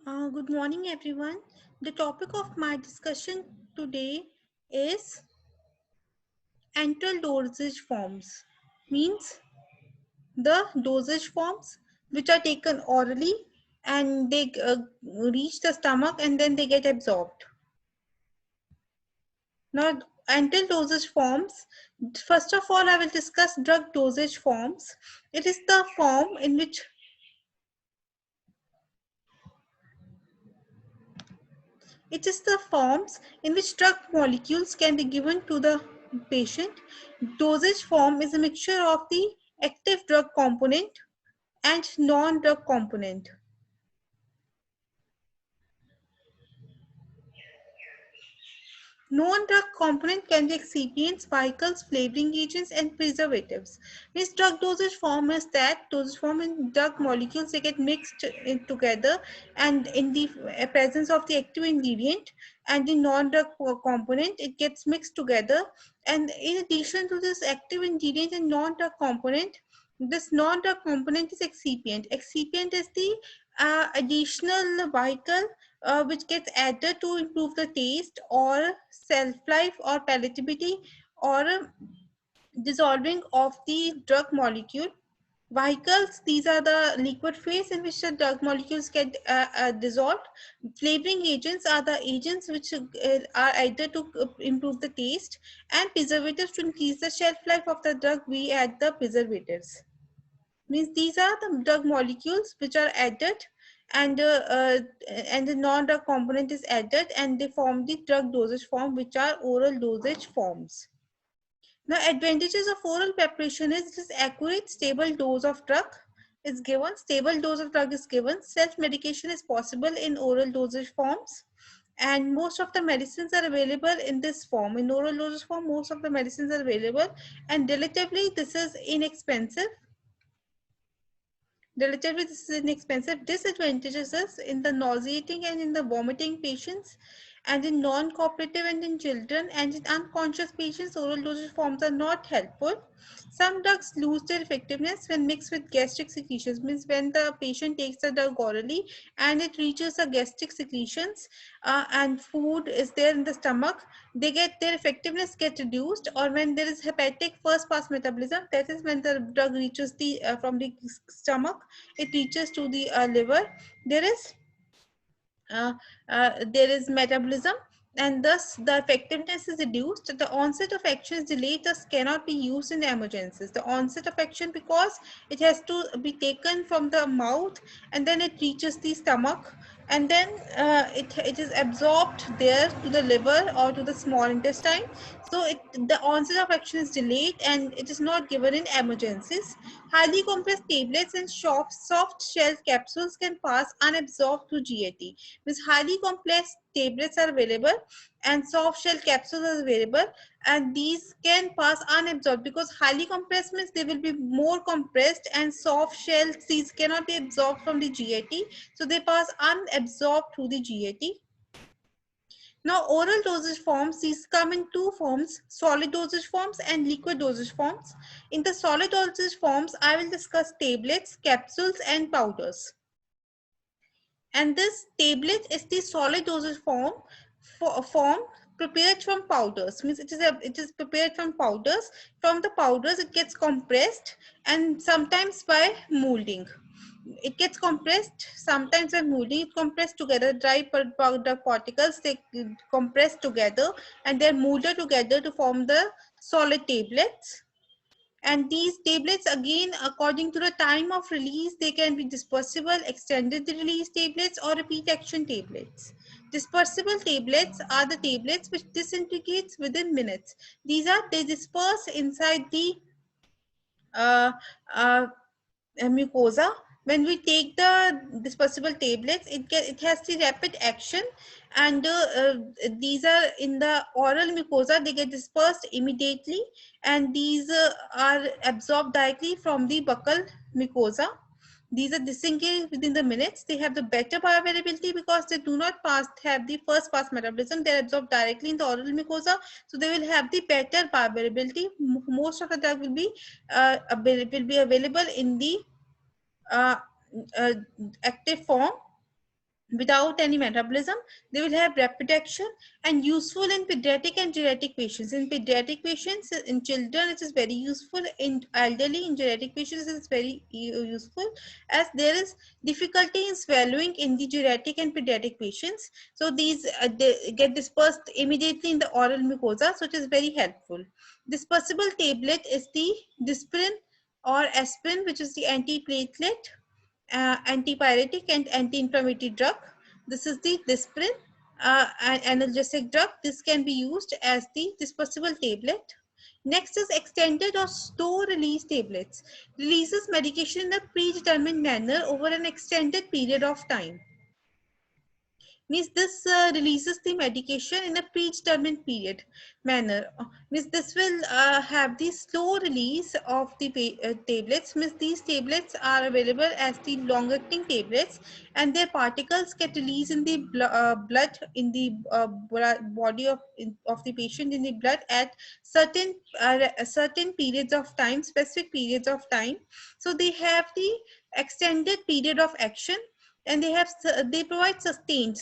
Good morning, everyone. The topic of my discussion today is enteral dosage forms. Means the dosage forms which are taken orally and they reach the stomach and then they get absorbed. Now, enteral dosage forms. First of all, I will discuss drug dosage forms. It is the form in which It is the forms in which drug molecules can be given to the patient. Dosage form is a mixture of the active drug component and non-drug component. Non-drug component can be excipients, vehicles, flavoring agents, and preservatives. This drug dosage form is that dosage form in drug molecules they get mixed in together, and in the presence of the active ingredient and the non-drug component, it gets mixed together. And in addition to this active ingredient and non-drug component, this non-drug component is excipient. Excipient is the additional vehicle which gets added to improve the taste or shelf life or palatability or dissolving of the drug molecule. Vehicles, these are the liquid phase in which the drug molecules get dissolved. Flavoring agents are the agents which are added to improve the taste, and preservatives to increase the shelf life of the drug. We add the preservatives. Means these are the drug molecules which are added and and the non-drug component is added and they form the drug dosage form which are oral dosage forms. Now advantages of oral preparation is it is accurate stable dose of drug is given, stable dose of drug is given, self-medication is possible in oral dosage forms, and most of the medicines are available in this form. In oral dosage form, most of the medicines are available, and relatively this is inexpensive. Relatively, this is inexpensive. Disadvantages is in the nauseating and in the vomiting patients, and in non-cooperative and in children and in unconscious patients, oral dosage forms are not helpful. Some drugs lose their effectiveness when mixed with gastric secretions. Means when the patient takes the drug orally and it reaches the gastric secretions and food is there in the stomach, they get their effectiveness get reduced. Or when there is hepatic first pass metabolism, that is when the drug reaches the from the stomach, it reaches to the liver. There is uh, there is metabolism, and thus the effectiveness is reduced. The onset of action is delayed, thus cannot be used in emergencies. The onset of action, because it has to be taken from the mouth and then it reaches the stomach, and then it is absorbed there to the liver or to the small intestine. So the onset of action is delayed and it is not given in emergencies. Highly compressed tablets and soft shell capsules can pass unabsorbed through GAT. Means highly compressed tablets are available and soft shell capsules are available, and these can pass unabsorbed because highly compressed means they will be more compressed, and soft shells these cannot be absorbed from the GAT, so they pass unabsorbed through the GAT. Now, oral dosage forms, these come in two forms, solid dosage forms and liquid dosage forms. In the solid dosage forms, I will discuss tablets, capsules, and powders. And this tablet is the solid dosage form prepared from powders. Means it is prepared from powders. From the powders, it gets compressed and sometimes by molding. It gets compressed sometimes by molding. It compressed together. Dry powder particles they compress together and they're molded together to form the solid tablets. And these tablets, again, according to the time of release, they can be dispersible, extended release tablets, or repeat action tablets. Dispersible tablets are the tablets which disintegrates within minutes. They disperse inside the uh, uh, mucosa. When we take the dispersible tablets, it has the rapid action, and these are in the oral mucosa. They get dispersed immediately, and these are absorbed directly from the buccal mucosa. These are disengaged within the minutes. They have the better bioavailability because they do not have the first pass metabolism. They are absorbed directly in the oral mucosa, so they will have the better bioavailability. Most of the drug will be available in the uh, uh, active form. without any metabolism. They will have rapid action and useful in pediatric and geriatric patients. In pediatric patients, in children, it is very useful. In elderly, in geriatric patients, it is very useful, as there is difficulty in swallowing in the geriatric and pediatric patients. So these they get dispersed immediately in the oral mucosa, so it is very helpful. Dispersible tablet is the Dispirin or aspirin, which is the antiplatelet, antipyretic and anti-inflammatory drug. This is the Dispirin, an analgesic drug. This can be used as the dispersible tablet. Next is extended or slow release tablets. Releases medication in a predetermined manner over an extended period of time. Means this releases the medication in a predetermined period manner. Means this will have the slow release of the tablets. Means these tablets are available as the long acting tablets, and their particles get released in the blood, in the body of the patient, in the blood at certain periods of time, specific periods of time. So they have the extended period of action, and they provide sustained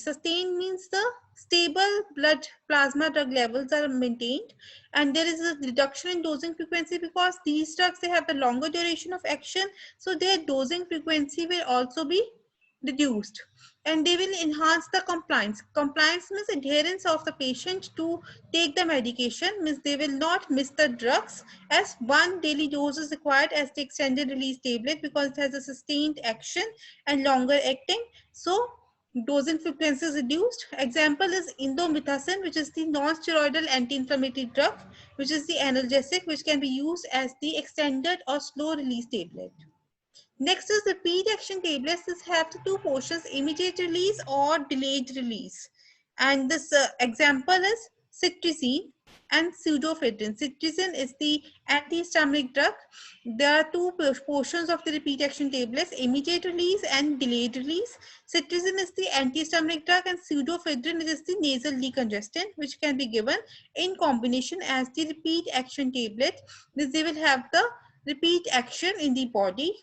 means the stable blood plasma drug levels are maintained, and there is a reduction in dosing frequency because these drugs, they have the longer duration of action, so their dosing frequency will also be reduced, and they will enhance the compliance means adherence of the patient to take the medication. Means they will not miss the drugs, as one daily dose is required as the extended release tablet, because it has a sustained action and longer acting, so dosing frequency is reduced. Example is indomethacin, which is the non-steroidal anti-inflammatory drug, which is the analgesic, which can be used as the extended or slow release tablet. Next is repeat action tablets. This have the two portions, immediate release or delayed release. And this example is cetirizine and pseudoephedrine. Cetirizine is the antihistaminic drug. There are two portions of the repeat action tablets, immediate release and delayed release. Cetirizine is the antihistaminic drug, and pseudoephedrine is the nasal decongestant, which can be given in combination as the repeat action tablet. This they will have the repeat action in the body.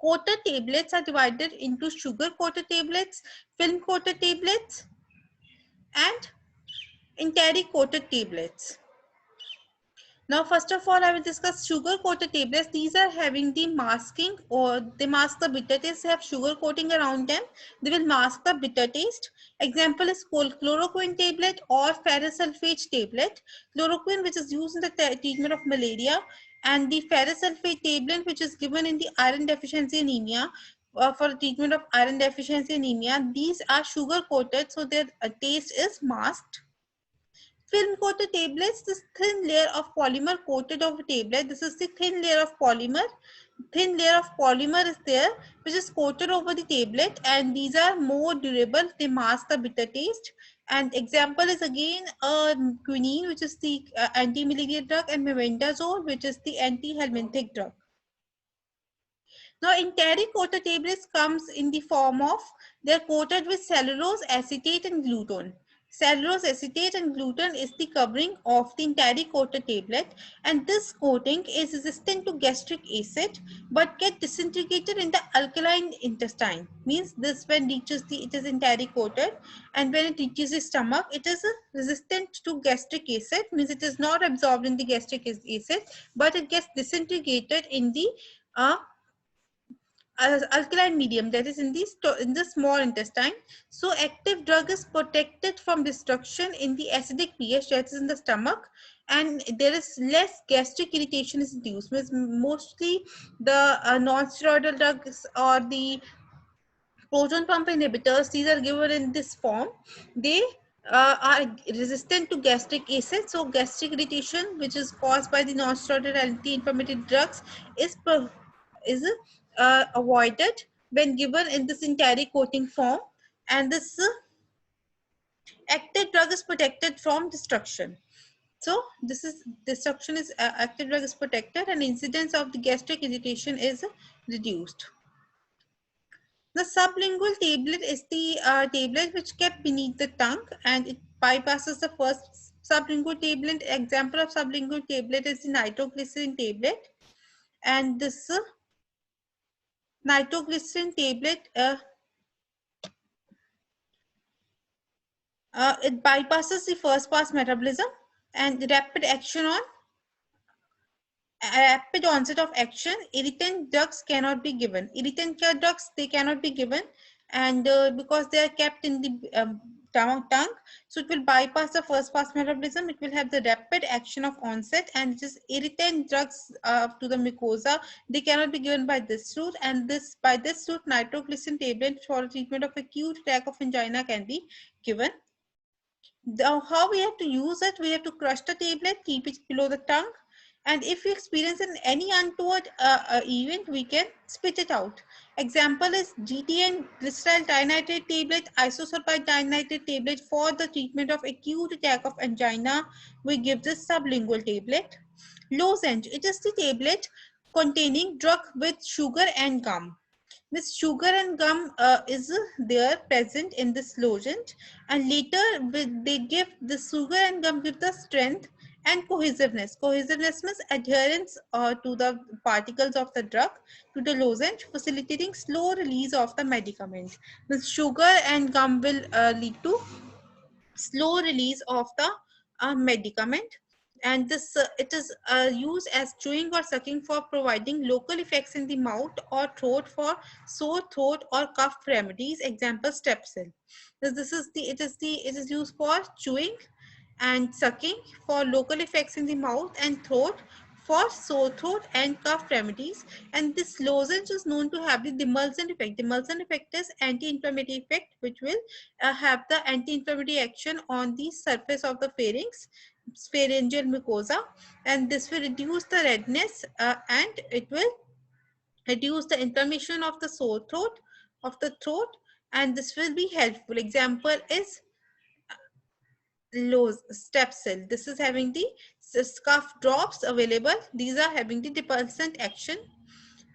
Coated tablets are divided into sugar coated tablets, film coated tablets, and enteric coated tablets. Now, first of all, I will discuss sugar coated tablets. These are having the masking, or they mask the bitter taste. They have sugar coating around them. They will mask the bitter taste. Example is called chloroquine tablet or ferrous sulfate tablet. Chloroquine, which is used in the treatment of malaria, and the ferrous sulfate tablet, which is given in the iron deficiency anemia. For the treatment of iron deficiency anemia, these are sugar coated, so their taste is masked. Film coated tablets, this thin layer of polymer coated over tablet. This is the thin layer of polymer. Thin layer of polymer is there, which is coated over the tablet, and these are more durable. They mask the bitter taste. And example is again quinine, which is the anti-malaria drug, and mebendazole, which is the anti-helminthic drug. Now, enteric coated tablets comes in the form of, they are coated with cellulose, acetate and gluten. Cellulose, acetate and gluten is the covering of the enteric coated tablet, and this coating is resistant to gastric acid but get disintegrated in the alkaline intestine. Means this when reaches the, it is enteric coated, and when it reaches the stomach, it is resistant to gastric acid. Means it is not absorbed in the gastric acid, but it gets disintegrated in the alkaline medium, that is in the small intestine. So active drug is protected from destruction in the acidic pH, that is in the stomach, and there is less gastric irritation is induced. Means mostly the non-steroidal drugs or the proton pump inhibitors, these are given in this form. They are resistant to gastric acid, so gastric irritation, which is caused by the non-steroidal anti-inflammatory drugs, is avoided when given in this enteric coating form, and this active drug is protected from destruction. So this is destruction is active drug is protected, and incidence of the gastric irritation is reduced. The sublingual tablet is the tablet which kept beneath the tongue, and it bypasses the first sublingual tablet. Example of sublingual tablet is the nitroglycerin tablet, and this nitroglycerin tablet It bypasses the first pass metabolism and rapid action on rapid onset of action. Irritant drugs cannot be given. Irritant drugs, they cannot be given, and because they are kept in the tongue, so it will bypass the first pass metabolism. It will have the rapid action of onset, and just irritant drugs to the mucosa, they cannot be given by this route. And this by this route, nitroglycerin tablet for treatment of acute attack of angina can be given. How we have to use it, we have to crush the tablet, keep it below the tongue, and if we experience any untoward event, we can spit it out. Example is GTN, glycerol dinitrate tablet, isosulfide dinitrate tablet. For the treatment of acute attack of angina, we give this sublingual tablet. Lozenge, it is the tablet containing drug with sugar and gum. This sugar and gum is there present in this lozenge, and later they give the sugar and gum give the strength and cohesiveness. Cohesiveness means adherence to the particles of the drug to the lozenge, facilitating slow release of the medicament. The sugar and gum will lead to slow release of the medicament, and this it is used as chewing or sucking for providing local effects in the mouth or throat for sore throat or cough remedies. Example, Strepsil. This is the it is used for chewing and sucking for local effects in the mouth and throat for sore throat and cough remedies. And this lozenge is known to have the demulcent effect. Demulcent effect is anti-inflammatory effect, which will have the anti-inflammatory action on the surface of the pharynx, pharyngeal mucosa, and this will reduce the redness and it will reduce the inflammation of the sore throat of the throat, and this will be helpful. Example is low Strepsil. This is having the scuff drops available. These are having the depressant action.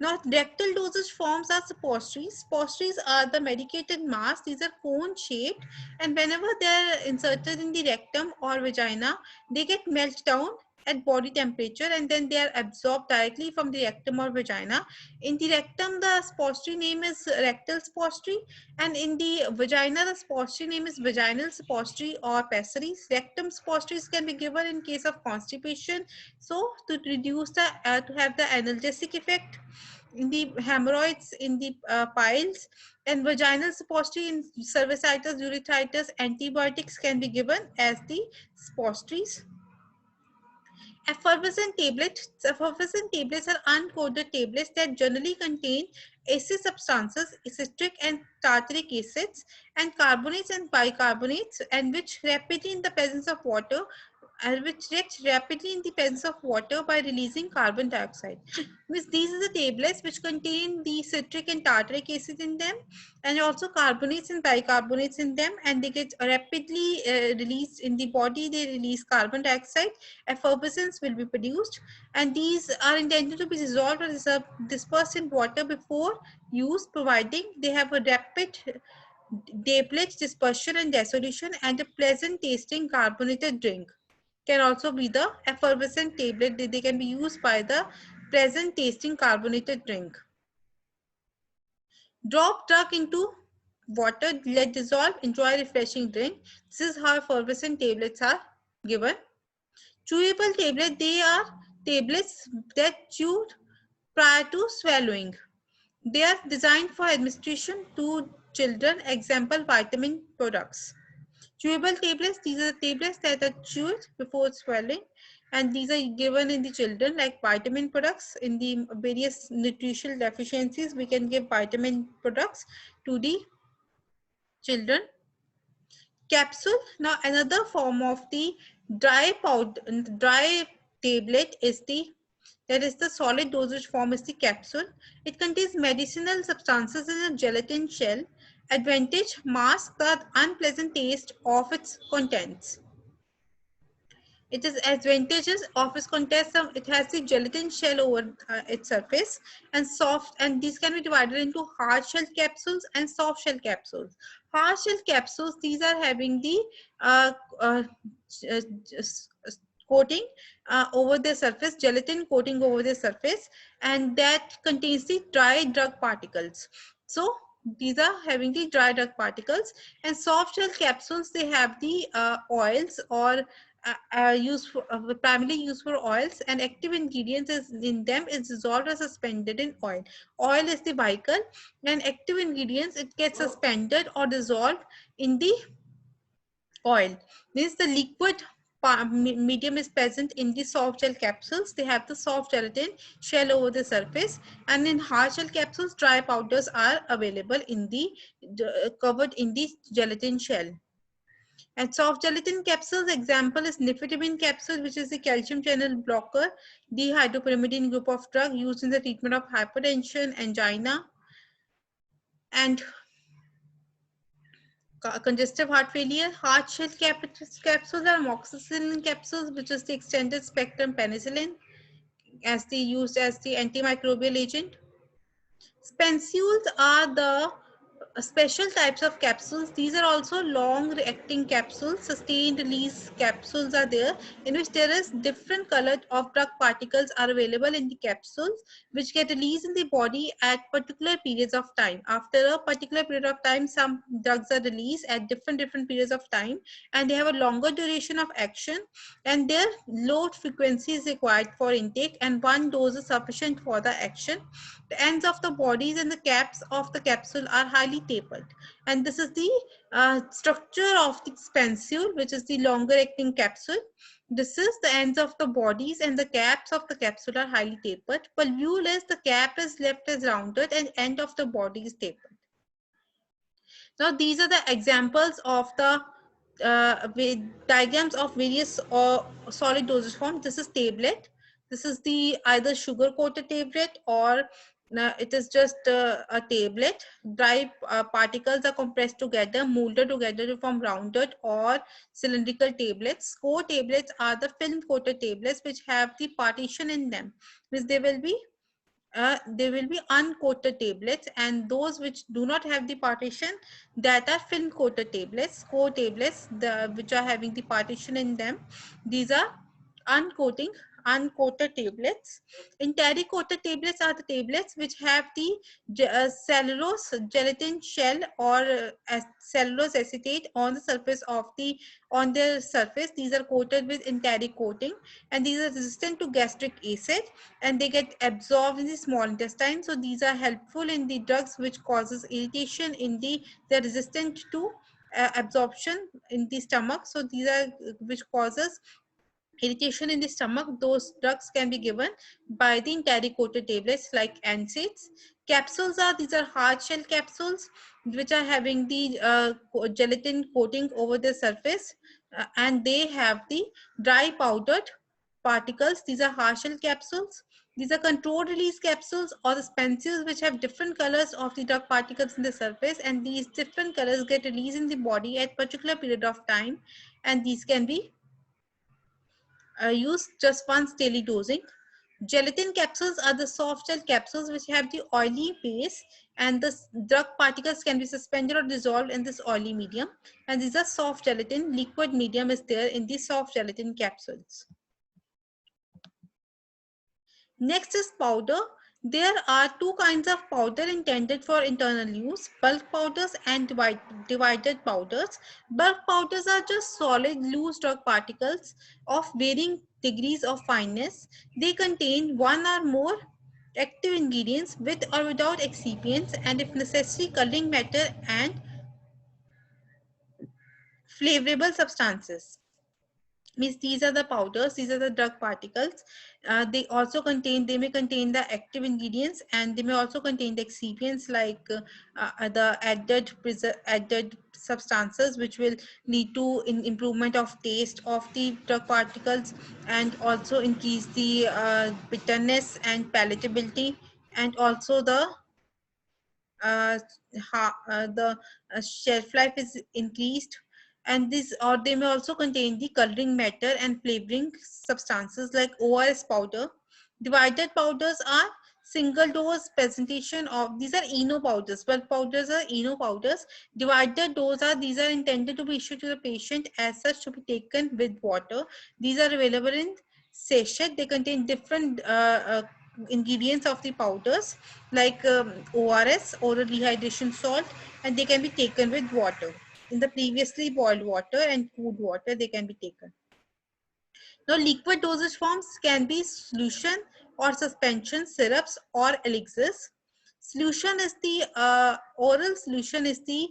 Now, rectal dosage forms are suppositories. Suppositories are the medicated mass. These are cone shaped, and whenever they are inserted in the rectum or vagina, they get melt down at body temperature, and then they are absorbed directly from the rectum or vagina. In the rectum, the suppository name is rectal suppository, and in the vagina, the suppository name is vaginal suppository or pessaries. Rectum suppositories can be given in case of constipation, so to reduce the to have the analgesic effect in the hemorrhoids, in the piles, and vaginal suppository in cervicitis, urethritis. Antibiotics can be given as the suppositories. Effervescent tablets. Effervescent tablets are uncoated tablets that generally contain acid substances, citric and tartaric acids, and carbonates and bicarbonates, and which rapidly in the presence of water which react rapidly in the presence of water by releasing carbon dioxide. Means these are the tablets which contain the citric and tartaric acid in them, and also carbonates and bicarbonates in them, and they get rapidly released in the body. They release carbon dioxide. Effervescence will be produced, and these are intended to be dissolved or dispersed in water before use, providing they have a rapid tablet dispersion and dissolution and a pleasant tasting carbonated drink. Can also be the effervescent tablet. They can be used by the pleasant tasting carbonated drink. Drop drug into water, let dissolve, enjoy refreshing drink. This is how effervescent tablets are given. Chewable tablet, they are tablets that chewed prior to swallowing. They are designed for administration to children. Example, vitamin products. Chewable tablets, these are the tablets that are chewed before swallowing, and these are given in the children like vitamin products. In the various nutritional deficiencies, we can give vitamin products to the children. Capsule. Now another form of the dry powder, dry tablet is the solid dosage form is the capsule. It contains medicinal substances in a gelatin shell. Advantage: mask the unpleasant taste of its contents. It is advantageous of its contents. It has the gelatin shell over its surface and soft, and these can be divided into hard shell capsules and soft shell capsules. Hard shell capsules, these are having the uh, uh, uh, coating over the surface, gelatin coating over the surface, and that contains the dry drug particles. So These are having the dry drug particles. And soft gel capsules, they have the oils, or used for, primarily used for oils, and active ingredients is in them is dissolved or suspended in oil. Oil is the vehicle, and active ingredients, it gets suspended or dissolved in the oil. Means the liquid medium is present in the soft gel capsules. They have the soft gelatin shell over the surface, and in hard gel capsules, dry powders are available in the covered in the gelatin shell. And soft gelatin capsules, example is nifedipine capsule, which is the calcium channel blocker, the hydropyrimidine group of drug used in the treatment of hypertension, angina, and congestive heart failure. Hard shell capsules are amoxicillin capsules, which is the extended spectrum penicillin, as they used as the antimicrobial agent. Spensules are the special types of capsules. These are also long acting capsules. Sustained release capsules are there, in which there is different color of drug particles are available in the capsules, which get released in the body at particular periods of time. After a particular period of time, some drugs are released at different periods of time, and they have a longer duration of action, and their low frequency is required for intake, and one dose is sufficient for the action. The ends of the bodies and the caps of the capsule are highly tapered. And this is the structure of the spensule, which is the longer acting capsule. This is the ends of the bodies, and the caps of the capsule are highly tapered. Volvulus, the cap is left as rounded, and end of the body is tapered. Now these are the examples of the diagrams of various solid dosage forms. This is tablet. This is the either sugar coated tablet, or it is just a tablet. Dry particles are compressed together, molded together to form rounded or cylindrical tablets. Core tablets are the film coated tablets, which have the partition in them, which they will be uncoated tablets, and those which do not have the partition, that are film coated tablets. Core tablets, which are having the partition in them, these are uncoated tablets. Entirely coated tablets are the tablets which have the cellulose gelatin shell, or cellulose acetate on the surface of on their surface. These are coated with enteric coating, and these are resistant to gastric acid, and they get absorbed in the small intestine. So these are helpful in the drugs which causes irritation in they're resistant to absorption in the stomach. So these are which causes irritation in the stomach. Those drugs can be given by the enteric coated tablets like NSAIDs. Capsules are, these are hard shell capsules, which are having the gelatin coating over the surface, and they have the dry powdered particles. These are hard shell capsules. These are controlled release capsules, or the spensules, which have different colors of the drug particles in the surface, and these different colors get released in the body at particular period of time, and these can be used just once daily dosing. Gelatin capsules are the soft gel capsules which have the oily base, and the drug particles can be suspended or dissolved in this oily medium. And these are soft gelatin. Liquid medium is there in the soft gelatin capsules. Next is powder. There are two kinds of powder intended for internal use: bulk powders and divided powders. Bulk powders are just solid loose drug particles of varying degrees of fineness. They contain one or more active ingredients with or without excipients, and if necessary, coloring matter and flavorable substances. Means these are the powders, these are the drug particles. They may contain the active ingredients, and they may also contain the excipients, like the added substances, which will lead to improvement of taste of the drug particles, and also increase the bitterness and palatability, and also uh, the shelf life is increased. And this, or they may also contain the coloring matter and flavoring substances like ORS powder. Divided powders are single dose presentation of, these are eno powders. Bulk powders are eno powders. Divided dose are, these are intended to be issued to the patient as such, to be taken with water. These are available in sachet. They contain different ingredients of the powders like ORS, oral rehydration salt, and they can be taken with water. In the previously boiled water and cooled water, they can be taken. Now, liquid dosage forms can be solution or suspension, syrups or elixirs. Solution is the oral solution is the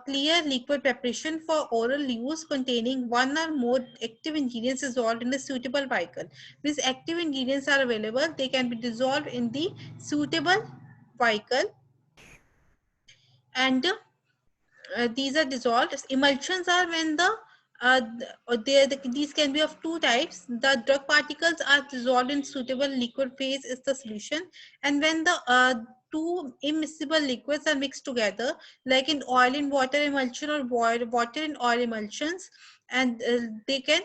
clear liquid preparation for oral use containing one or more active ingredients dissolved in a suitable vehicle. These active ingredients are available. They can be dissolved in the suitable vehicle, and these are dissolved. Emulsions are when these can be of two types. The drug particles are dissolved in suitable liquid phase is the solution, and when the two immiscible liquids are mixed together, like in oil in water emulsion or water in oil emulsions, and they can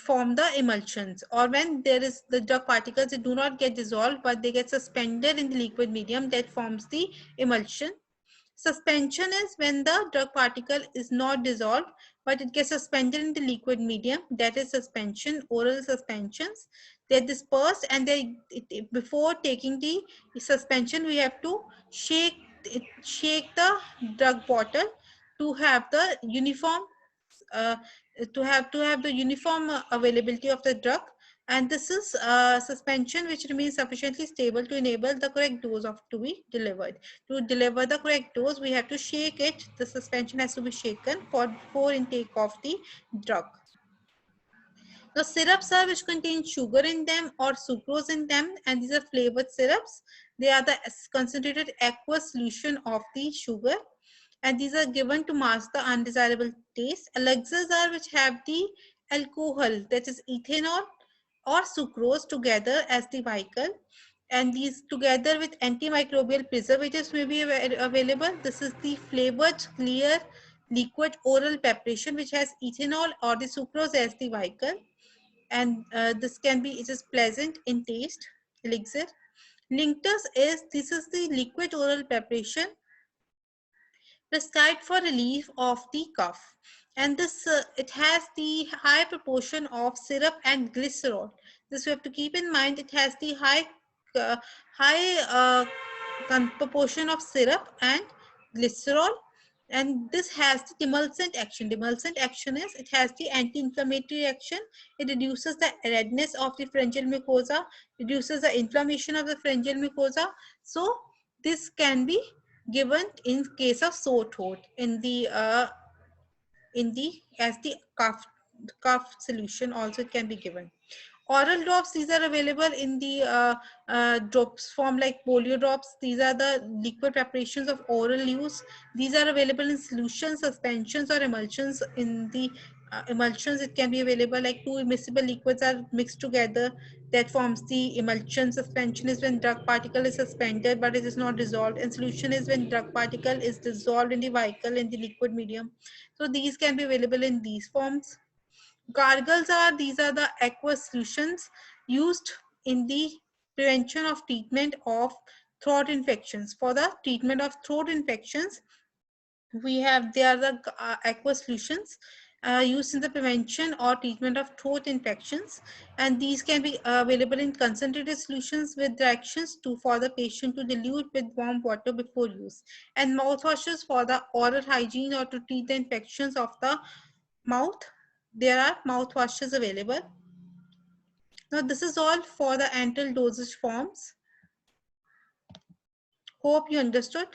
form the emulsions. Or when there is the drug particles, they do not get dissolved but they get suspended in the liquid medium, that forms the emulsion. Suspension is when the drug particle is not dissolved, but it gets suspended in the liquid medium. That is suspension. Oral suspensions, they're dispersed, and before taking the suspension, we have to shake the drug bottle to have the uniform uh, to have the uniform availability of the drug. And this is suspension which remains sufficiently stable to enable the correct dose of to be delivered. To deliver the correct dose, we have to shake it. The suspension has to be shaken for before intake of the drug. The syrups are which contain sugar in them or sucrose in them, and these are flavored syrups. They are the concentrated aqueous solution of the sugar, and these are given to mask the undesirable taste. Elixirs are which have the alcohol, that is ethanol or sucrose, together as the vehicle, and these together with antimicrobial preservatives may be available. This is the flavored clear liquid oral preparation which has ethanol or the sucrose as the vehicle, and it is pleasant in taste. Elixir. This is the liquid oral preparation prescribed for relief of the cough, and this it has the high proportion of syrup and glycerol. This we have to keep in mind. It has the uh, high proportion of syrup and glycerol, and this has the demulcent action. Demulcent action is it has the anti-inflammatory action. It reduces the redness of the pharyngeal mucosa, reduces the inflammation of the pharyngeal mucosa. So this can be given in case of sore throat in the as the cough solution. Also it can be given. Oral drops, these are available in the drops form like polio drops. These are the liquid preparations of oral use. These are available in solutions, suspensions or emulsions. In the emulsions, it can be available like two immiscible liquids are mixed together, that forms the emulsion. Suspension is when drug particle is suspended but it is not dissolved, and solution is when drug particle is dissolved in the vehicle in the liquid medium. So these can be available in these forms. Gargles are, these are the aqueous solutions used in the prevention of treatment of throat infections. For the treatment of throat infections, they are the aqueous solutions used in the prevention or treatment of throat infections, and these can be available in concentrated solutions with directions for the patient to dilute with warm water before use, and mouthwashes for the oral hygiene or to treat the infections of the mouth. There are mouthwashes available. Now this is all for the enteral dosage forms. Hope you understood.